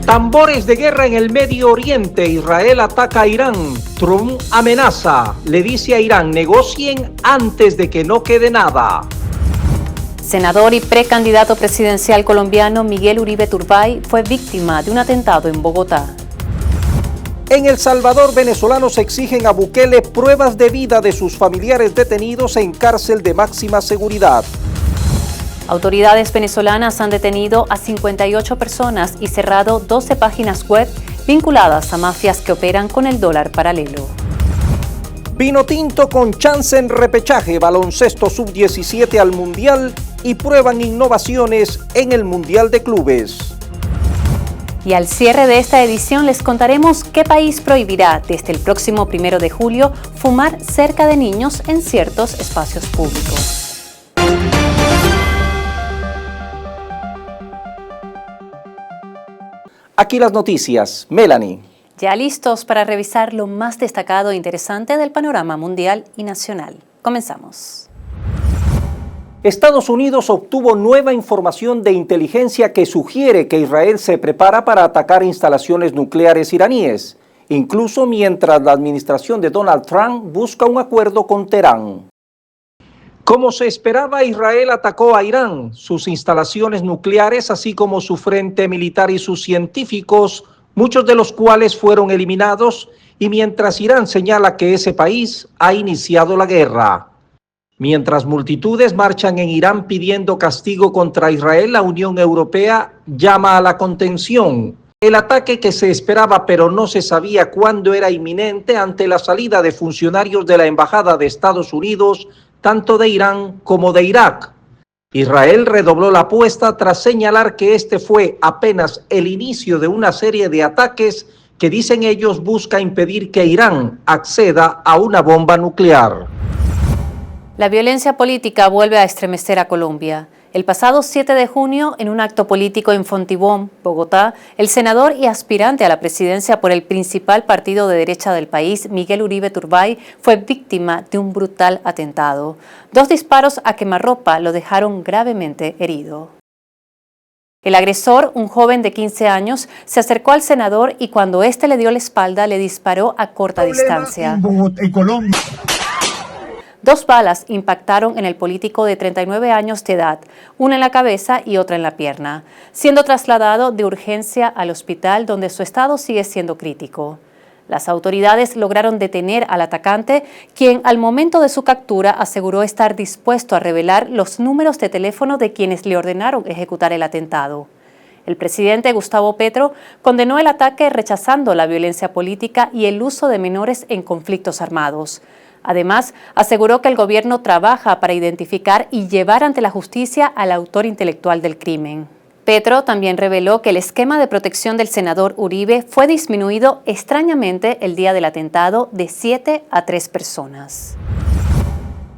Tambores de guerra en el Medio Oriente. Israel ataca a Irán. Trump amenaza. Le dice a Irán, negocien antes de que no quede nada. Senador y precandidato presidencial colombiano Miguel Uribe Turbay fue víctima de un atentado en Bogotá. En El Salvador, venezolanos exigen a Bukele pruebas de vida de sus familiares detenidos en cárcel de máxima seguridad. Autoridades venezolanas han detenido a 58 personas y cerrado 12 páginas web vinculadas a mafias que operan con el dólar paralelo. Vinotinto con chance en repechaje, baloncesto sub-17 al Mundial y prueban innovaciones en el Mundial de Clubes. Y al cierre de esta edición les contaremos qué país prohibirá desde el próximo 1 de julio fumar cerca de niños en ciertos espacios públicos. Aquí las noticias. Melanie. Ya listos para revisar lo más destacado e interesante del panorama mundial y nacional. Comenzamos. Estados Unidos obtuvo nueva información de inteligencia que sugiere que Israel se prepara para atacar instalaciones nucleares iraníes, incluso mientras la administración de Donald Trump busca un acuerdo con Teherán. Como se esperaba, Israel atacó a Irán, sus instalaciones nucleares, así como su frente militar y sus científicos, muchos de los cuales fueron eliminados, y mientras Irán señala que ese país ha iniciado la guerra. Mientras multitudes marchan en Irán pidiendo castigo contra Israel, la Unión Europea llama a la contención. El ataque que se esperaba pero no se sabía cuándo era inminente ante la salida de funcionarios de la Embajada de Estados Unidos, tanto de Irán como de Irak. Israel redobló la apuesta tras señalar que este fue apenas el inicio de una serie de ataques que, dicen ellos, busca impedir que Irán acceda a una bomba nuclear. La violencia política vuelve a estremecer a Colombia. El pasado 7 de junio, en un acto político en Fontibón, Bogotá, el senador y aspirante a la presidencia por el principal partido de derecha del país, Miguel Uribe Turbay, fue víctima de un brutal atentado. 2 disparos a quemarropa lo dejaron gravemente herido. El agresor, un joven de 15 años, se acercó al senador y cuando éste le dio la espalda, le disparó a corta distancia. En Colombia. 2 balas impactaron en el político de 39 años de edad, una en la cabeza y otra en la pierna, siendo trasladado de urgencia al hospital donde su estado sigue siendo crítico. Las autoridades lograron detener al atacante, quien al momento de su captura aseguró estar dispuesto a revelar los números de teléfono de quienes le ordenaron ejecutar el atentado. El presidente Gustavo Petro condenó el ataque rechazando la violencia política y el uso de menores en conflictos armados. Además, aseguró que el gobierno trabaja para identificar y llevar ante la justicia al autor intelectual del crimen. Petro también reveló que el esquema de protección del senador Uribe fue disminuido extrañamente el día del atentado de 7 a 3 personas.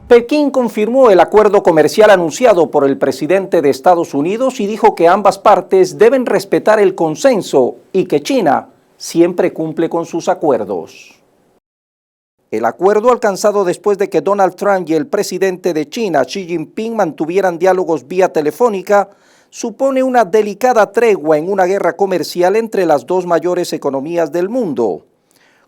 Pekín confirmó el acuerdo comercial anunciado por el presidente de Estados Unidos y dijo que ambas partes deben respetar el consenso y que China siempre cumple con sus acuerdos. El acuerdo alcanzado después de que Donald Trump y el presidente de China, Xi Jinping, mantuvieran diálogos vía telefónica, supone una delicada tregua en una guerra comercial entre las 2 mayores economías del mundo.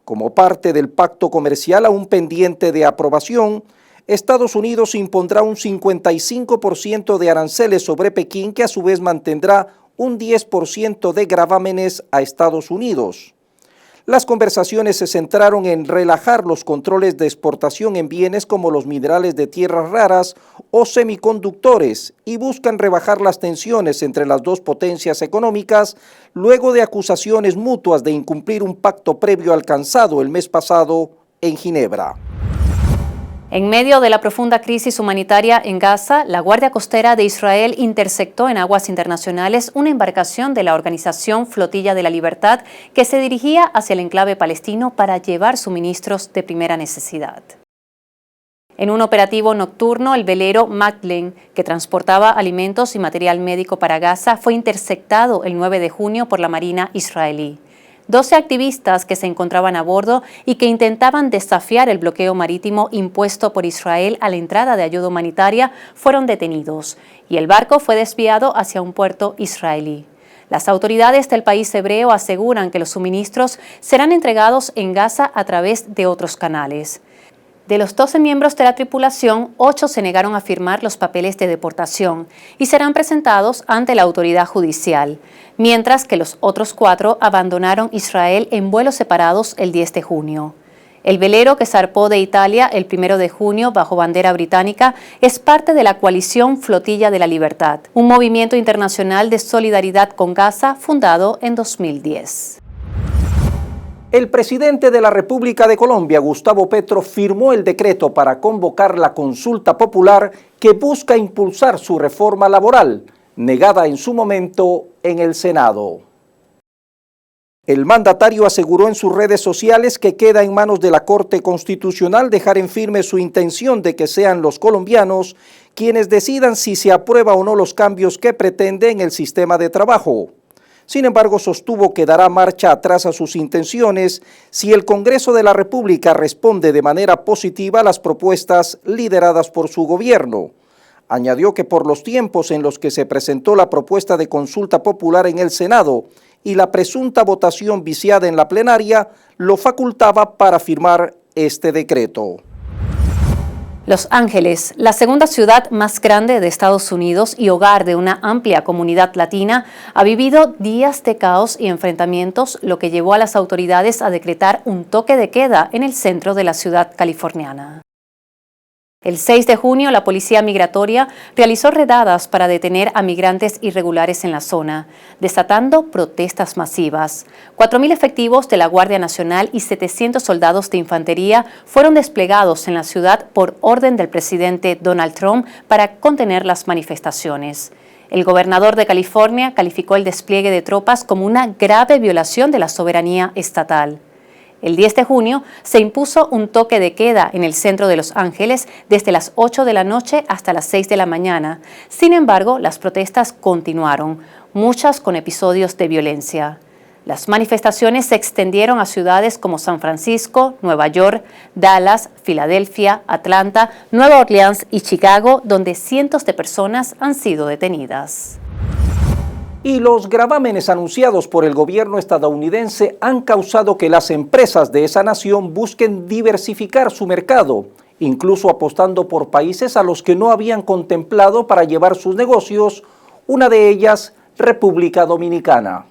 Como parte del pacto comercial aún pendiente de aprobación, Estados Unidos impondrá un 55% de aranceles sobre Pekín, que a su vez mantendrá un 10% de gravámenes a Estados Unidos. Las conversaciones se centraron en relajar los controles de exportación en bienes como los minerales de tierras raras o semiconductores y buscan rebajar las tensiones entre las 2 potencias económicas luego de acusaciones mutuas de incumplir un pacto previo alcanzado el mes pasado en Ginebra. En medio de la profunda crisis humanitaria en Gaza, la Guardia Costera de Israel interceptó en aguas internacionales una embarcación de la organización Flotilla de la Libertad que se dirigía hacia el enclave palestino para llevar suministros de primera necesidad. En un operativo nocturno, el velero Maclen, que transportaba alimentos y material médico para Gaza, fue interceptado el 9 de junio por la Marina israelí. 12 activistas que se encontraban a bordo y que intentaban desafiar el bloqueo marítimo impuesto por Israel a la entrada de ayuda humanitaria fueron detenidos y el barco fue desviado hacia un puerto israelí. Las autoridades del país hebreo aseguran que los suministros serán entregados en Gaza a través de otros canales. De los 12 miembros de la tripulación, 8 se negaron a firmar los papeles de deportación y serán presentados ante la autoridad judicial, mientras que los otros 4 abandonaron Israel en vuelos separados el 10 de junio. El velero que zarpó de Italia el 1 de junio bajo bandera británica es parte de la coalición Flotilla de la Libertad, un movimiento internacional de solidaridad con Gaza fundado en 2010. El presidente de la República de Colombia, Gustavo Petro, firmó el decreto para convocar la consulta popular que busca impulsar su reforma laboral, negada en su momento en el Senado. El mandatario aseguró en sus redes sociales que queda en manos de la Corte Constitucional dejar en firme su intención de que sean los colombianos quienes decidan si se aprueba o no los cambios que pretende en el sistema de trabajo. Sin embargo, sostuvo que dará marcha atrás a sus intenciones si el Congreso de la República responde de manera positiva a las propuestas lideradas por su gobierno. Añadió que por los tiempos en los que se presentó la propuesta de consulta popular en el Senado y la presunta votación viciada en la plenaria, lo facultaba para firmar este decreto. Los Ángeles, la segunda ciudad más grande de Estados Unidos y hogar de una amplia comunidad latina, ha vivido días de caos y enfrentamientos, lo que llevó a las autoridades a decretar un toque de queda en el centro de la ciudad californiana. El 6 de junio, la policía migratoria realizó redadas para detener a migrantes irregulares en la zona, desatando protestas masivas. 4.000 efectivos de la Guardia Nacional y 700 soldados de infantería fueron desplegados en la ciudad por orden del presidente Donald Trump para contener las manifestaciones. El gobernador de California calificó el despliegue de tropas como una grave violación de la soberanía estatal. El 10 de junio se impuso un toque de queda en el centro de Los Ángeles desde las 8 de la noche hasta las 6 de la mañana. Sin embargo, las protestas continuaron, muchas con episodios de violencia. Las manifestaciones se extendieron a ciudades como San Francisco, Nueva York, Dallas, Filadelfia, Atlanta, Nueva Orleans y Chicago, donde cientos de personas han sido detenidas. Y los gravámenes anunciados por el gobierno estadounidense han causado que las empresas de esa nación busquen diversificar su mercado, incluso apostando por países a los que no habían contemplado para llevar sus negocios, una de ellas, República Dominicana.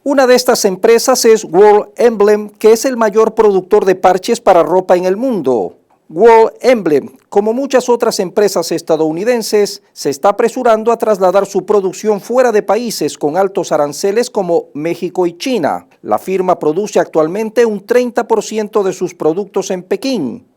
Una de estas empresas es World Emblem, que es el mayor productor de parches para ropa en el mundo. World Emblem, como muchas otras empresas estadounidenses, se está apresurando a trasladar su producción fuera de países con altos aranceles como México y China. La firma produce actualmente un 30% de sus productos en Pekín.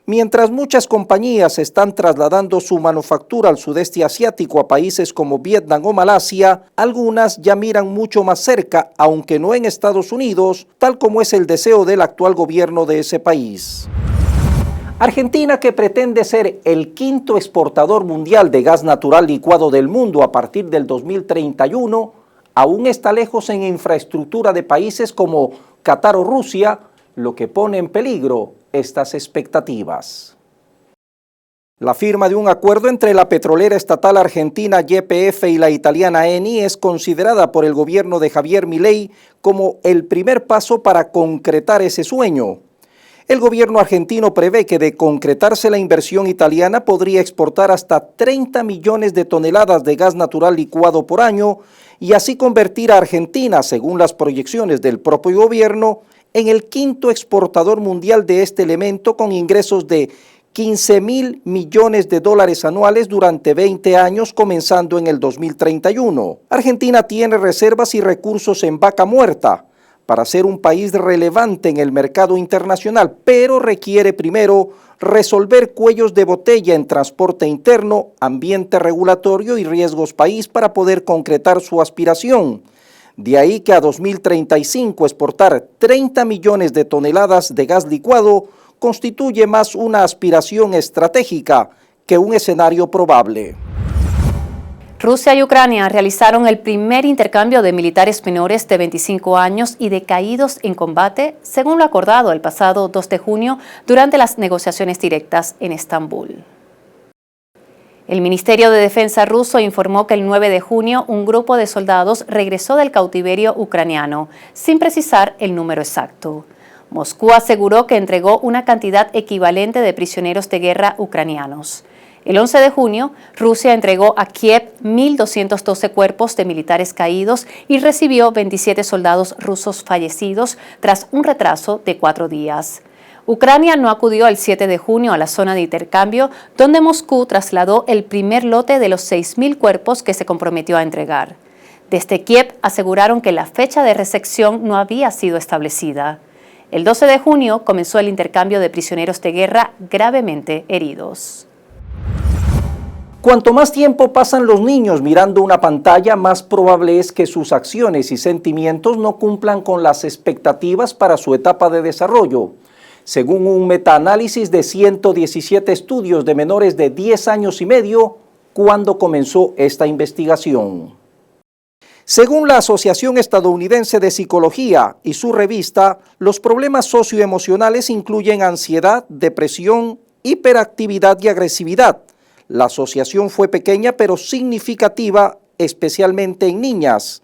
Mientras muchas compañías están trasladando su manufactura al sudeste asiático a países como Vietnam o Malasia, algunas ya miran mucho más cerca, aunque no en Estados Unidos, tal como es el deseo del actual gobierno de ese país. Argentina, que pretende ser el quinto exportador mundial de gas natural licuado del mundo a partir del 2031, aún está lejos en infraestructura de países como Qatar o Rusia, lo que pone en peligro estas expectativas. La firma de un acuerdo entre la petrolera estatal argentina YPF y la italiana Eni es considerada por el gobierno de Javier Milei como el primer paso para concretar ese sueño. El gobierno argentino prevé que de concretarse la inversión italiana podría exportar hasta 30 millones de toneladas de gas natural licuado por año y así convertir a Argentina, según las proyecciones del propio gobierno, en el quinto exportador mundial de este elemento con ingresos de 15.000 millones de dólares anuales durante 20 años, comenzando en el 2031. Argentina tiene reservas y recursos en vaca muerta para ser un país relevante en el mercado internacional, pero requiere primero resolver cuellos de botella en transporte interno, ambiente regulatorio y riesgos país para poder concretar su aspiración. De ahí que a 2035 exportar 30 millones de toneladas de gas licuado constituye más una aspiración estratégica que un escenario probable. Rusia y Ucrania realizaron el primer intercambio de militares menores de 25 años y de caídos en combate, según lo acordado el pasado 2 de junio durante las negociaciones directas en Estambul. El Ministerio de Defensa ruso informó que el 9 de junio un grupo de soldados regresó del cautiverio ucraniano, sin precisar el número exacto. Moscú aseguró que entregó una cantidad equivalente de prisioneros de guerra ucranianos. El 11 de junio, Rusia entregó a Kiev 1.212 cuerpos de militares caídos y recibió 27 soldados rusos fallecidos tras un retraso de 4 días. Ucrania no acudió el 7 de junio a la zona de intercambio, donde Moscú trasladó el primer lote de los 6.000 cuerpos que se comprometió a entregar. Desde Kiev aseguraron que la fecha de recepción no había sido establecida. El 12 de junio comenzó el intercambio de prisioneros de guerra gravemente heridos. Cuanto más tiempo pasan los niños mirando una pantalla, más probable es que sus acciones y sentimientos no cumplan con las expectativas para su etapa de desarrollo. Según un metaanálisis de 117 estudios de menores de 10 años y medio, cuando comenzó esta investigación. Según la Asociación Estadounidense de Psicología y su revista, los problemas socioemocionales incluyen ansiedad, depresión, hiperactividad y agresividad. La asociación fue pequeña pero significativa, especialmente en niñas.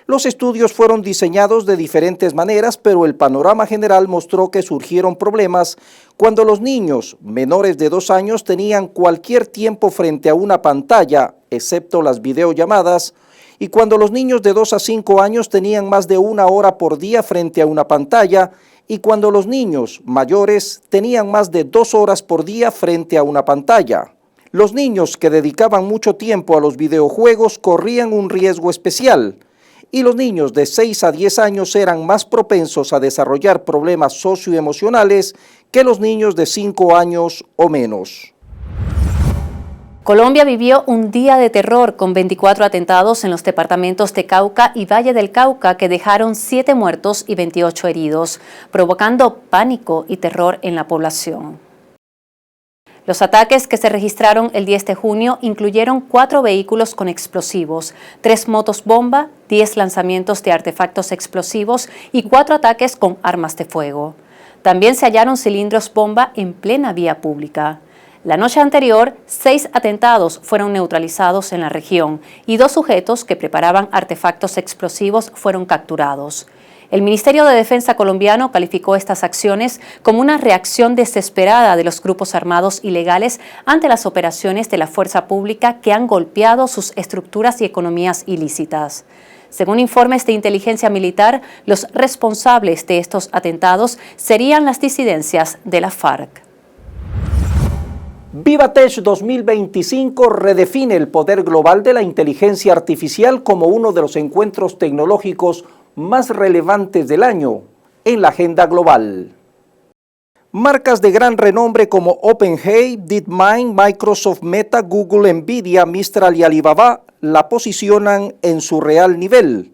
Los estudios fueron diseñados de diferentes maneras, pero el panorama general mostró que surgieron problemas cuando los niños menores de 2 años tenían cualquier tiempo frente a una pantalla, excepto las videollamadas, y cuando los niños de 2 a 5 años tenían más de 1 hora por día frente a una pantalla, y cuando los niños mayores tenían más de 2 horas por día frente a una pantalla. Los niños que dedicaban mucho tiempo a los videojuegos corrían un riesgo especial, y los niños de 6 a 10 años eran más propensos a desarrollar problemas socioemocionales que los niños de 5 años o menos. Colombia vivió un día de terror con 24 atentados en los departamentos de Cauca y Valle del Cauca que dejaron 7 muertos y 28 heridos, provocando pánico y terror en la población. Los ataques que se registraron el 10 de junio incluyeron 4 vehículos con explosivos, 3 motos bomba, 10 lanzamientos de artefactos explosivos y 4 ataques con armas de fuego. También se hallaron cilindros bomba en plena vía pública. La noche anterior, 6 atentados fueron neutralizados en la región y 2 sujetos que preparaban artefactos explosivos fueron capturados. El Ministerio de Defensa colombiano calificó estas acciones como una reacción desesperada de los grupos armados ilegales ante las operaciones de la fuerza pública que han golpeado sus estructuras y economías ilícitas. Según informes de inteligencia militar, los responsables de estos atentados serían las disidencias de la FARC. Vivatech 2025 redefine el poder global de la inteligencia artificial como uno de los encuentros tecnológicos más relevantes del año en la agenda global. Marcas de gran renombre como OpenAI, DeepMind, Microsoft, Meta, Google, Nvidia, Mistral y Alibaba la posicionan en su real nivel.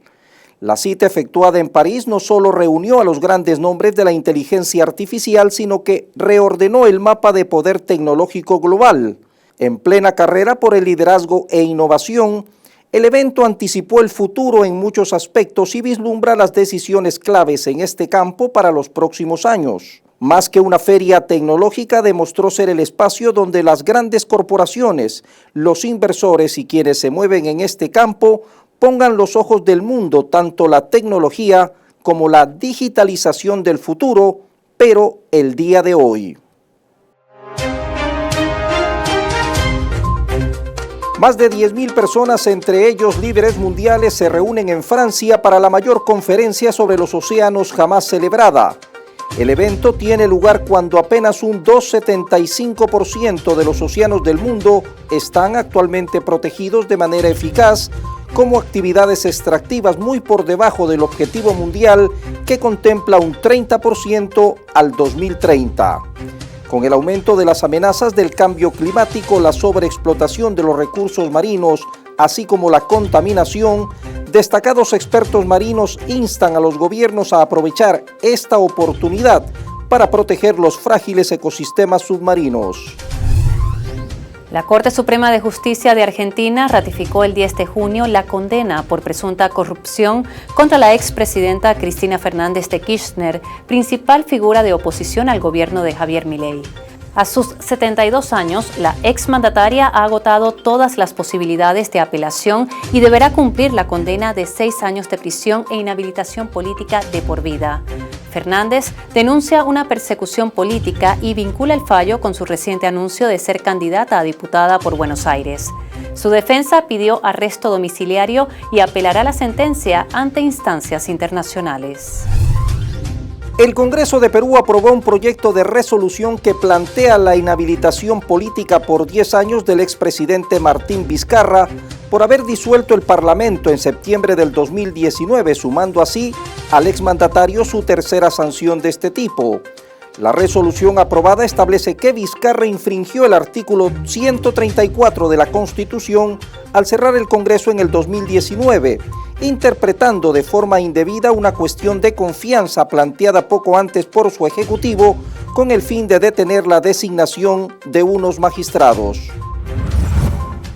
La cita efectuada en París no solo reunió a los grandes nombres de la inteligencia artificial, sino que reordenó el mapa de poder tecnológico global. En plena carrera por el liderazgo e innovación, el evento anticipó el futuro en muchos aspectos y vislumbra las decisiones claves en este campo para los próximos años. Más que una feria tecnológica, demostró ser el espacio donde las grandes corporaciones, los inversores y quienes se mueven en este campo pongan los ojos del mundo, tanto la tecnología como la digitalización del futuro, pero el día de hoy. Más de 10.000 personas, entre ellos líderes mundiales, se reúnen en Francia para la mayor conferencia sobre los océanos jamás celebrada. El evento tiene lugar cuando apenas un 2,75% de los océanos del mundo están actualmente protegidos de manera eficaz, como actividades extractivas muy por debajo del objetivo mundial que contempla un 30% al 2030. Con el aumento de las amenazas del cambio climático, la sobreexplotación de los recursos marinos, así como la contaminación, destacados expertos marinos instan a los gobiernos a aprovechar esta oportunidad para proteger los frágiles ecosistemas submarinos. La Corte Suprema de Justicia de Argentina ratificó el 10 de junio la condena por presunta corrupción contra la expresidenta Cristina Fernández de Kirchner, principal figura de oposición al gobierno de Javier Milei. A sus 72 años, la exmandataria ha agotado todas las posibilidades de apelación y deberá cumplir la condena de 6 años de prisión e inhabilitación política de por vida. Fernández denuncia una persecución política y vincula el fallo con su reciente anuncio de ser candidata a diputada por Buenos Aires. Su defensa pidió arresto domiciliario y apelará la sentencia ante instancias internacionales. El Congreso de Perú aprobó un proyecto de resolución que plantea la inhabilitación política por 10 años del expresidente Martín Vizcarra por haber disuelto el Parlamento en septiembre del 2019, sumando así al exmandatario su tercera sanción de este tipo. La resolución aprobada establece que Vizcarra infringió el artículo 134 de la Constitución al cerrar el Congreso en el 2019, interpretando de forma indebida una cuestión de confianza planteada poco antes por su ejecutivo con el fin de detener la designación de unos magistrados.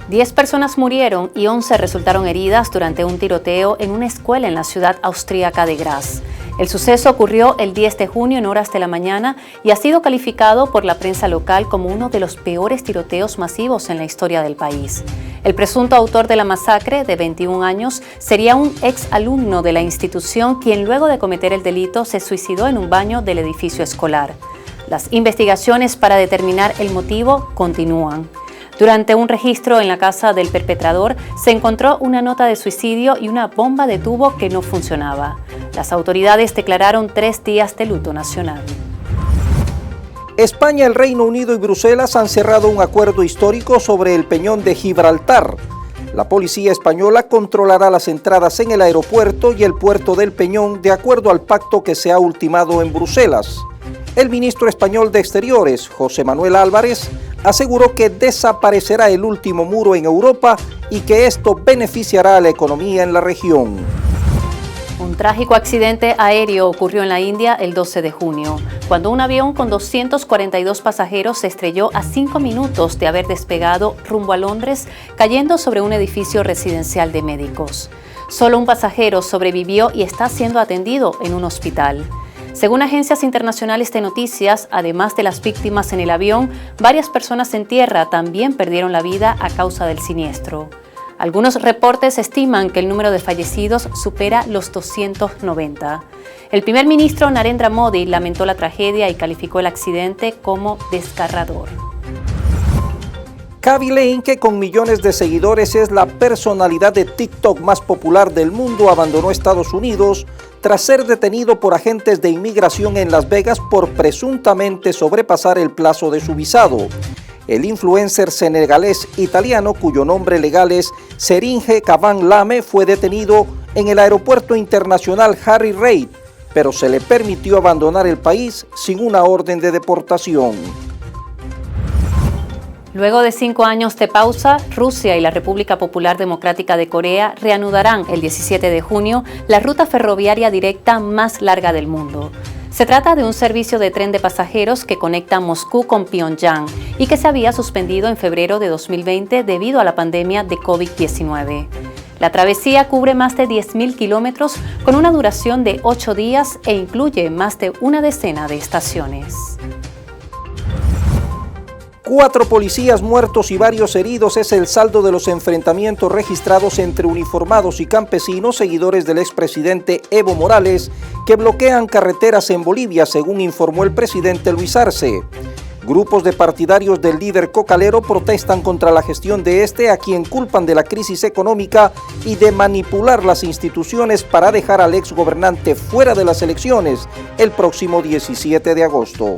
10 personas murieron y 11 resultaron heridas durante un tiroteo en una escuela en la ciudad austríaca de Graz. El suceso ocurrió el 10 de junio en horas de la mañana y ha sido calificado por la prensa local como uno de los peores tiroteos masivos en la historia del país. El presunto autor de la masacre, de 21 años, sería un ex alumno de la institución quien luego de cometer el delito se suicidó en un baño del edificio escolar. Las investigaciones para determinar el motivo continúan. Durante un registro en la casa del perpetrador se encontró una nota de suicidio y una bomba de tubo que no funcionaba. Las autoridades declararon 3 días de luto nacional. España, el Reino Unido y Bruselas han cerrado un acuerdo histórico sobre el peñón de Gibraltar. La policía española controlará las entradas en el aeropuerto y el puerto del Peñón de acuerdo al pacto que se ha ultimado en Bruselas. El ministro español de Exteriores, José Manuel Álvarez, aseguró que desaparecerá el último muro en Europa y que esto beneficiará a la economía en la región. Un trágico accidente aéreo ocurrió en la India el 12 de junio, cuando un avión con 242 pasajeros se estrelló a 5 minutos de haber despegado rumbo a Londres, cayendo sobre un edificio residencial de médicos. Solo un pasajero sobrevivió y está siendo atendido en un hospital. Según agencias internacionales de noticias, además de las víctimas en el avión, varias personas en tierra también perdieron la vida a causa del siniestro. Algunos reportes estiman que el número de fallecidos supera los 290. El primer ministro Narendra Modi lamentó la tragedia y calificó el accidente como desgarrador. Khaby Lame, que con millones de seguidores es la personalidad de TikTok más popular del mundo, abandonó Estados Unidos tras ser detenido por agentes de inmigración en Las Vegas por presuntamente sobrepasar el plazo de su visado. El influencer senegalés italiano, cuyo nombre legal es Seringe Caban Lame, fue detenido en el aeropuerto internacional Harry Reid, pero se le permitió abandonar el país sin una orden de deportación. Luego de 5 años de pausa, Rusia y la República Popular Democrática de Corea reanudarán el 17 de junio la ruta ferroviaria directa más larga del mundo. Se trata de un servicio de tren de pasajeros que conecta Moscú con Pyongyang y que se había suspendido en febrero de 2020 debido a la pandemia de COVID-19. La travesía cubre más de 10.000 kilómetros con una duración de 8 días e incluye más de una decena de estaciones. 4 policías muertos y varios heridos es el saldo de los enfrentamientos registrados entre uniformados y campesinos seguidores del expresidente Evo Morales que bloquean carreteras en Bolivia, según informó el presidente Luis Arce. Grupos de partidarios del líder cocalero protestan contra la gestión de este, a quien culpan de la crisis económica y de manipular las instituciones para dejar al exgobernante fuera de las elecciones el próximo 17 de agosto.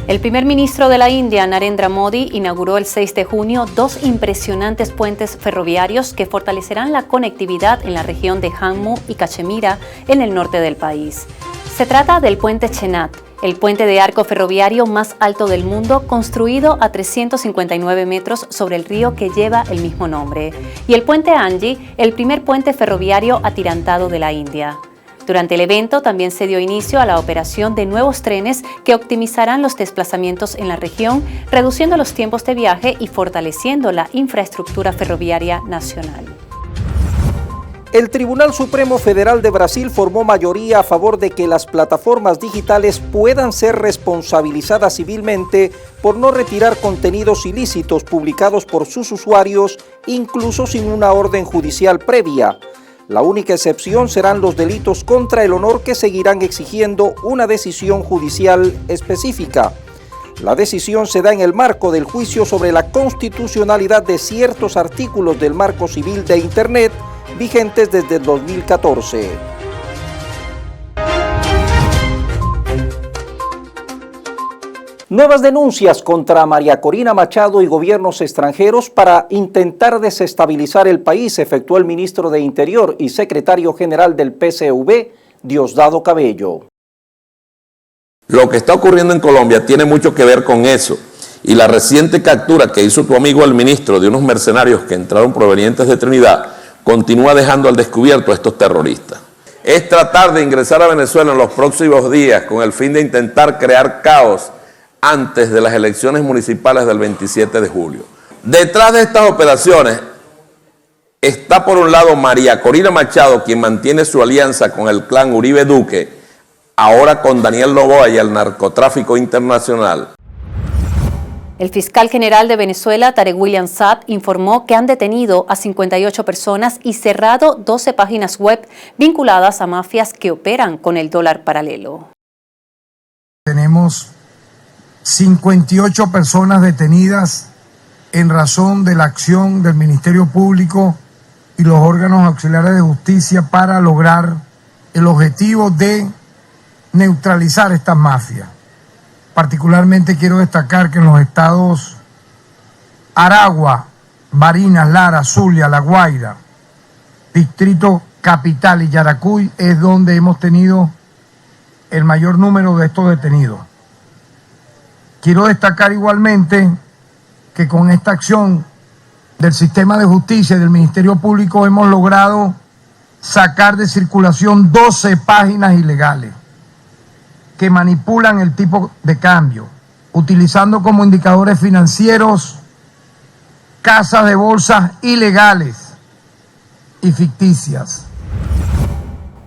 El primer ministro de la India, Narendra Modi, inauguró el 6 de junio 2 impresionantes puentes ferroviarios que fortalecerán la conectividad en la región de Jammu y Cachemira, en el norte del país. Se trata del puente Chenat, el puente de arco ferroviario más alto del mundo, construido a 359 metros sobre el río que lleva el mismo nombre, y el puente Anji, el primer puente ferroviario atirantado de la India. Durante el evento también se dio inicio a la operación de nuevos trenes que optimizarán los desplazamientos en la región, reduciendo los tiempos de viaje y fortaleciendo la infraestructura ferroviaria nacional. El Tribunal Supremo Federal de Brasil formó mayoría a favor de que las plataformas digitales puedan ser responsabilizadas civilmente por no retirar contenidos ilícitos publicados por sus usuarios, incluso sin una orden judicial previa. La única excepción serán los delitos contra el honor, que seguirán exigiendo una decisión judicial específica. La decisión se da en el marco del juicio sobre la constitucionalidad de ciertos artículos del Marco Civil de Internet vigentes desde el 2014. Nuevas denuncias contra María Corina Machado y gobiernos extranjeros para intentar desestabilizar el país efectuó el ministro de Interior y secretario general del PCV, Diosdado Cabello. Lo que está ocurriendo en Colombia tiene mucho que ver con eso, y la reciente captura que hizo tu amigo el ministro de unos mercenarios que entraron provenientes de Trinidad continúa dejando al descubierto a estos terroristas. Es tratar de ingresar a Venezuela en los próximos días con el fin de intentar crear caos antes de las elecciones municipales del 27 de julio. Detrás de estas operaciones está por un lado María Corina Machado, quien mantiene su alianza con el clan Uribe Duque, ahora con Daniel Noboa y el narcotráfico internacional. El fiscal general de Venezuela, Tarek William Saab, informó que han detenido a 58 personas y cerrado 12 páginas web vinculadas a mafias que operan con el dólar paralelo. Tenemos 58 personas detenidas en razón de la acción del Ministerio Público y los órganos auxiliares de justicia para lograr el objetivo de neutralizar estas mafias. Particularmente quiero destacar que en los estados Aragua, Barinas, Lara, Zulia, La Guaira, Distrito Capital y Yaracuy es donde hemos tenido el mayor número de estos detenidos. Quiero destacar igualmente que con esta acción del sistema de justicia y del Ministerio Público hemos logrado sacar de circulación 12 páginas ilegales que manipulan el tipo de cambio, utilizando como indicadores financieros casas de bolsas ilegales y ficticias.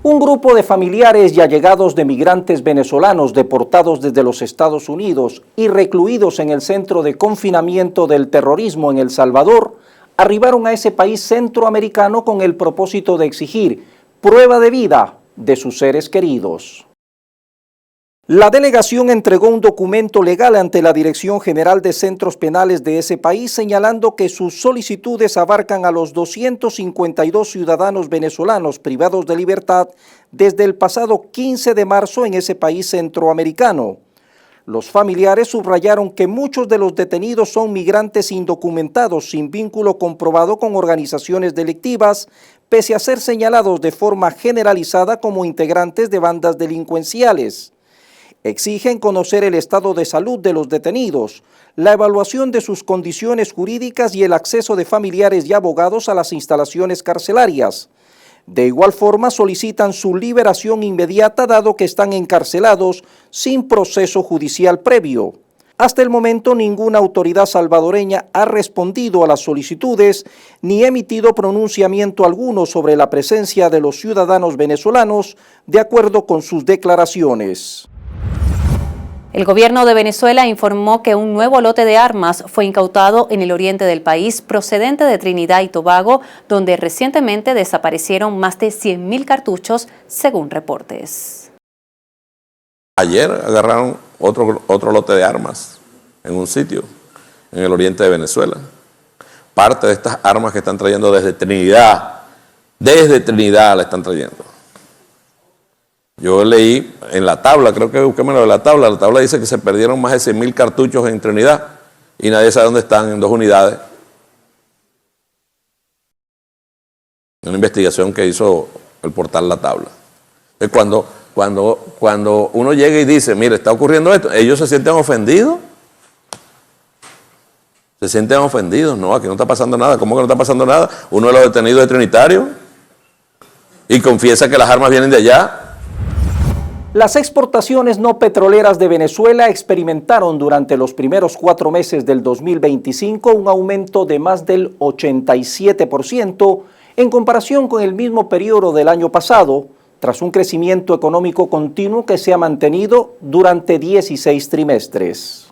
Un grupo de familiares y allegados de migrantes venezolanos deportados desde los Estados Unidos y recluidos en el centro de confinamiento del terrorismo en El Salvador arribaron a ese país centroamericano con el propósito de exigir prueba de vida de sus seres queridos. La delegación entregó un documento legal ante la Dirección General de Centros Penales de ese país, señalando que sus solicitudes abarcan a los 252 ciudadanos venezolanos privados de libertad desde el pasado 15 de marzo en ese país centroamericano. Los familiares subrayaron que muchos de los detenidos son migrantes indocumentados sin vínculo comprobado con organizaciones delictivas, pese a ser señalados de forma generalizada como integrantes de bandas delincuenciales. Exigen conocer el estado de salud de los detenidos, la evaluación de sus condiciones jurídicas y el acceso de familiares y abogados a las instalaciones carcelarias. De igual forma, solicitan su liberación inmediata dado que están encarcelados sin proceso judicial previo. Hasta el momento, ninguna autoridad salvadoreña ha respondido a las solicitudes ni emitido pronunciamiento alguno sobre la presencia de los ciudadanos venezolanos, de acuerdo con sus declaraciones. El gobierno de Venezuela informó que un nuevo lote de armas fue incautado en el oriente del país procedente de Trinidad y Tobago, donde recientemente desaparecieron más de 100.000 cartuchos, según reportes. Ayer agarraron otro lote de armas en un sitio en el oriente de Venezuela. Parte de estas armas que están trayendo desde Trinidad la están trayendo. Yo leí en la tabla, creo que busquémoslo de la tabla dice que se perdieron más de 100.000 cartuchos en Trinidad y nadie sabe dónde están, en 2 unidades. Una investigación que hizo el portal La Tabla. Cuando uno llega y dice, mire, está ocurriendo esto, ellos se sienten ofendidos. Se sienten ofendidos, no, aquí no está pasando nada. ¿Cómo que no está pasando nada? Uno de los detenidos es trinitario y confiesa que las armas vienen de allá. Las exportaciones no petroleras de Venezuela experimentaron durante los primeros 4 meses del 2025 un aumento de más del 87% en comparación con el mismo periodo del año pasado, tras un crecimiento económico continuo que se ha mantenido durante 16 trimestres.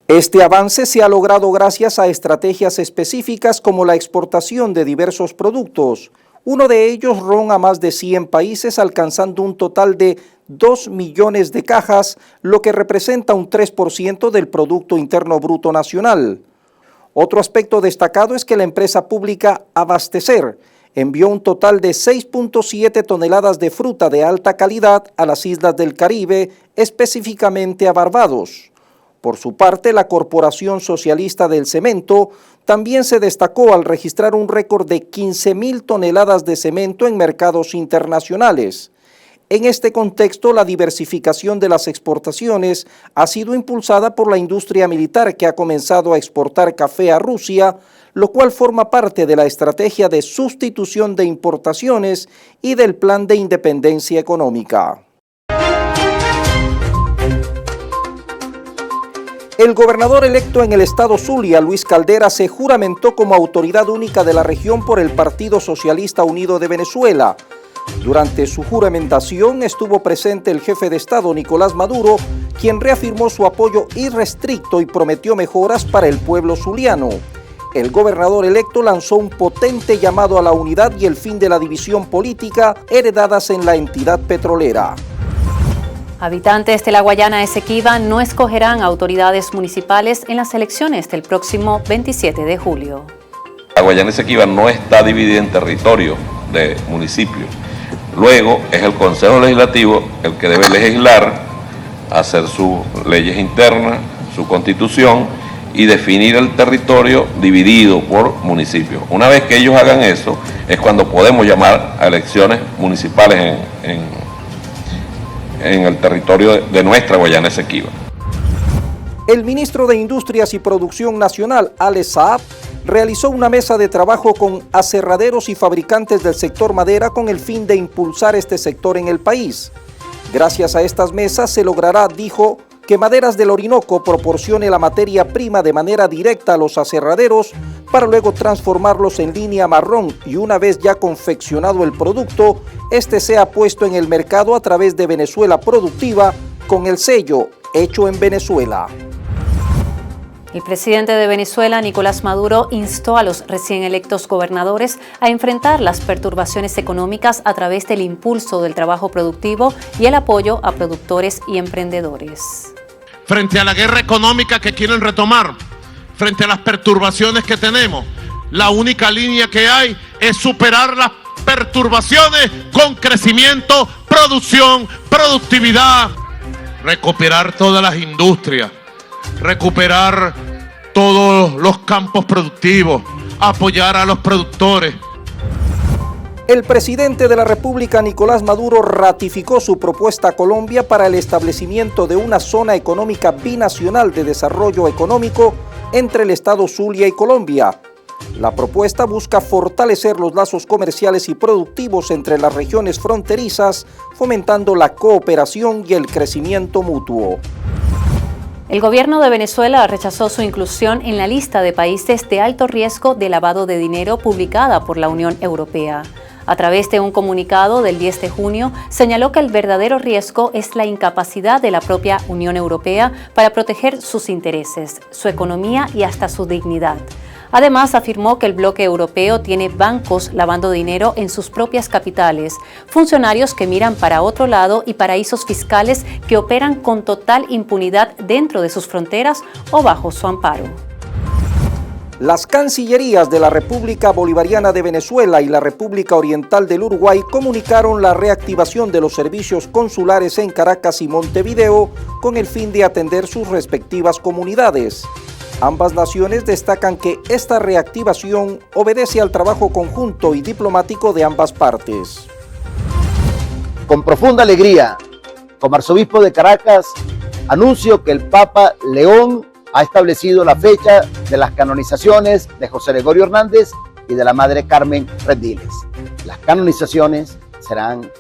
Este avance se ha logrado gracias a estrategias específicas como la exportación de diversos productos, uno de ellos ron a más de 100 países, alcanzando un total de 2 millones de cajas, lo que representa un 3% del Producto Interno Bruto Nacional. Otro aspecto destacado es que la empresa pública Abastecer envió un total de 6.7 toneladas de fruta de alta calidad a las islas del Caribe, específicamente a Barbados. Por su parte, la Corporación Socialista del Cemento también se destacó al registrar un récord de 15.000 toneladas de cemento en mercados internacionales. En este contexto, la diversificación de las exportaciones ha sido impulsada por la industria militar, que ha comenzado a exportar café a Rusia, lo cual forma parte de la estrategia de sustitución de importaciones y del plan de independencia económica. El gobernador electo en el estado Zulia, Luis Caldera, se juramentó como autoridad única de la región por el Partido Socialista Unido de Venezuela. Durante su juramentación estuvo presente el jefe de Estado, Nicolás Maduro, quien reafirmó su apoyo irrestricto y prometió mejoras para el pueblo zuliano. El gobernador electo lanzó un potente llamado a la unidad y el fin de la división política heredadas en la entidad petrolera. Habitantes de la Guayana Esequiba no escogerán autoridades municipales en las elecciones del próximo 27 de julio. La Guayana Esequiba no está dividida en territorio de municipios. Luego es el Consejo Legislativo el que debe legislar, hacer sus leyes internas, su constitución y definir el territorio dividido por municipios. Una vez que ellos hagan eso, es cuando podemos llamar a elecciones municipales en el territorio de nuestra Guayana Esequiba. El ministro de Industrias y Producción Nacional, Alex Saab, realizó una mesa de trabajo con aserraderos y fabricantes del sector madera con el fin de impulsar este sector en el país. Gracias a estas mesas se logrará, dijo, que Maderas del Orinoco proporcione la materia prima de manera directa a los aserraderos para luego transformarlos en línea marrón y una vez ya confeccionado el producto, este sea puesto en el mercado a través de Venezuela Productiva con el sello Hecho en Venezuela. El presidente de Venezuela, Nicolás Maduro, instó a los recién electos gobernadores a enfrentar las perturbaciones económicas a través del impulso del trabajo productivo y el apoyo a productores y emprendedores. Frente a la guerra económica que quieren retomar, frente a las perturbaciones que tenemos, la única línea que hay es superar las perturbaciones con crecimiento, producción, productividad, recuperar todas las industrias, recuperar todos los campos productivos, apoyar a los productores. El presidente de la República, Nicolás Maduro, ratificó su propuesta a Colombia para el establecimiento de una zona económica binacional de desarrollo económico entre el estado Zulia y Colombia. La propuesta busca fortalecer los lazos comerciales y productivos entre las regiones fronterizas, fomentando la cooperación y el crecimiento mutuo. El gobierno de Venezuela rechazó su inclusión en la lista de países de alto riesgo de lavado de dinero publicada por la Unión Europea. A través de un comunicado del 10 de junio, señaló que el verdadero riesgo es la incapacidad de la propia Unión Europea para proteger sus intereses, su economía y hasta su dignidad. Además, afirmó que el bloque europeo tiene bancos lavando dinero en sus propias capitales, funcionarios que miran para otro lado y paraísos fiscales que operan con total impunidad dentro de sus fronteras o bajo su amparo. Las cancillerías de la República Bolivariana de Venezuela y la República Oriental del Uruguay comunicaron la reactivación de los servicios consulares en Caracas y Montevideo con el fin de atender sus respectivas comunidades. Ambas naciones destacan que esta reactivación obedece al trabajo conjunto y diplomático de ambas partes. Con profunda alegría, como arzobispo de Caracas, anuncio que el Papa León ha establecido la fecha de las canonizaciones de José Gregorio Hernández y de la Madre Carmen Rendiles. Las canonizaciones serán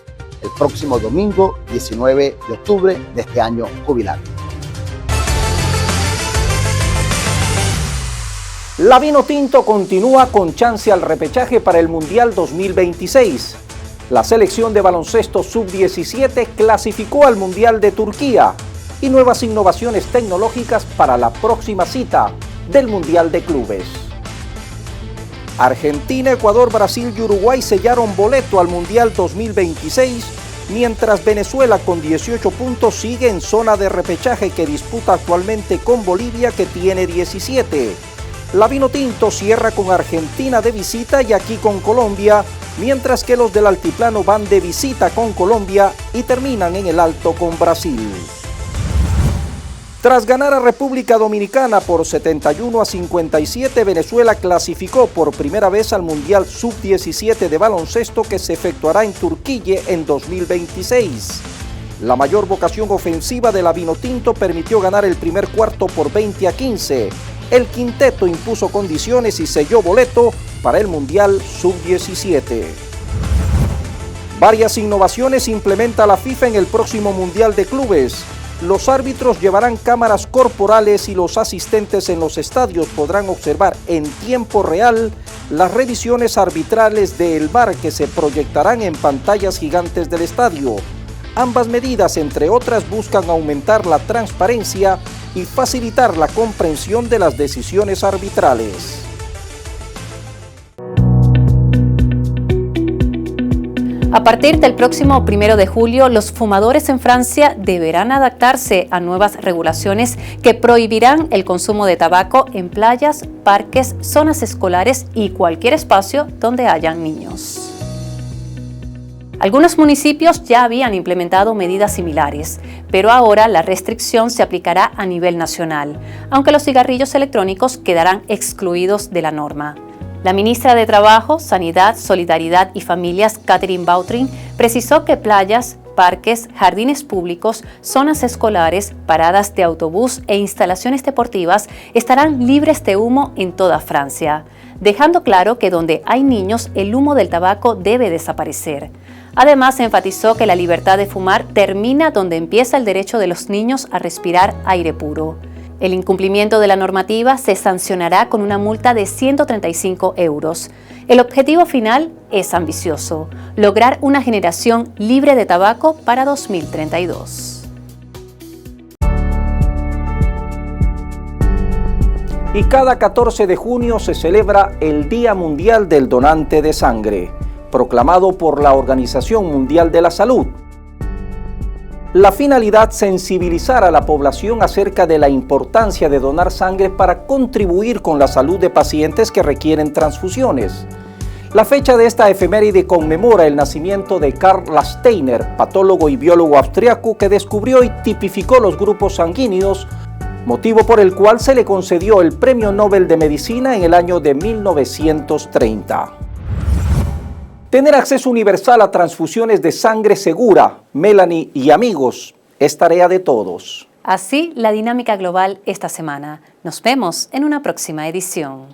el próximo domingo 19 de octubre de este año jubilar. La Vinotinto continúa con chance al repechaje para el Mundial 2026. La selección de baloncesto sub-17 clasificó al Mundial de Turquía y nuevas innovaciones tecnológicas para la próxima cita del Mundial de Clubes. Argentina, Ecuador, Brasil y Uruguay sellaron boleto al Mundial 2026, mientras Venezuela con 18 puntos sigue en zona de repechaje que disputa actualmente con Bolivia, que tiene 17. La Vinotinto cierra con Argentina de visita y aquí con Colombia, mientras que los del altiplano van de visita con Colombia y terminan en el Alto con Brasil. Tras ganar a República Dominicana por 71-57, Venezuela clasificó por primera vez al Mundial Sub-17 de baloncesto que se efectuará en Turquía en 2026. La mayor vocación ofensiva de la Vinotinto permitió ganar el primer cuarto por 20-15. El quinteto impuso condiciones y selló boleto para el Mundial Sub-17. Varias innovaciones implementa la FIFA en el próximo Mundial de Clubes. Los árbitros llevarán cámaras corporales y los asistentes en los estadios podrán observar en tiempo real las revisiones arbitrales del VAR que se proyectarán en pantallas gigantes del estadio. Ambas medidas, entre otras, buscan aumentar la transparencia y facilitar la comprensión de las decisiones arbitrales. A partir del próximo 1 de julio, los fumadores en Francia deberán adaptarse a nuevas regulaciones que prohibirán el consumo de tabaco en playas, parques, zonas escolares y cualquier espacio donde hayan niños. Algunos municipios ya habían implementado medidas similares, pero ahora la restricción se aplicará a nivel nacional, aunque los cigarrillos electrónicos quedarán excluidos de la norma. La ministra de Trabajo, Sanidad, Solidaridad y Familias, Catherine Vautrin, precisó que playas, parques, jardines públicos, zonas escolares, paradas de autobús e instalaciones deportivas estarán libres de humo en toda Francia, dejando claro que donde hay niños el humo del tabaco debe desaparecer. Además, enfatizó que la libertad de fumar termina donde empieza el derecho de los niños a respirar aire puro. El incumplimiento de la normativa se sancionará con una multa de 135 euros. El objetivo final es ambicioso: lograr una generación libre de tabaco para 2032. Y cada 14 de junio se celebra el Día Mundial del Donante de Sangre, proclamado por la Organización Mundial de la Salud. La finalidad, sensibilizar a la población acerca de la importancia de donar sangre para contribuir con la salud de pacientes que requieren transfusiones. La fecha de esta efeméride conmemora el nacimiento de Karl Steiner, patólogo y biólogo austriaco que descubrió y tipificó los grupos sanguíneos, motivo por el cual se le concedió el Premio Nobel de Medicina en el año de 1930. Tener acceso universal a transfusiones de sangre segura, Melanie y amigos, es tarea de todos. Así la dinámica global esta semana. Nos vemos en una próxima edición.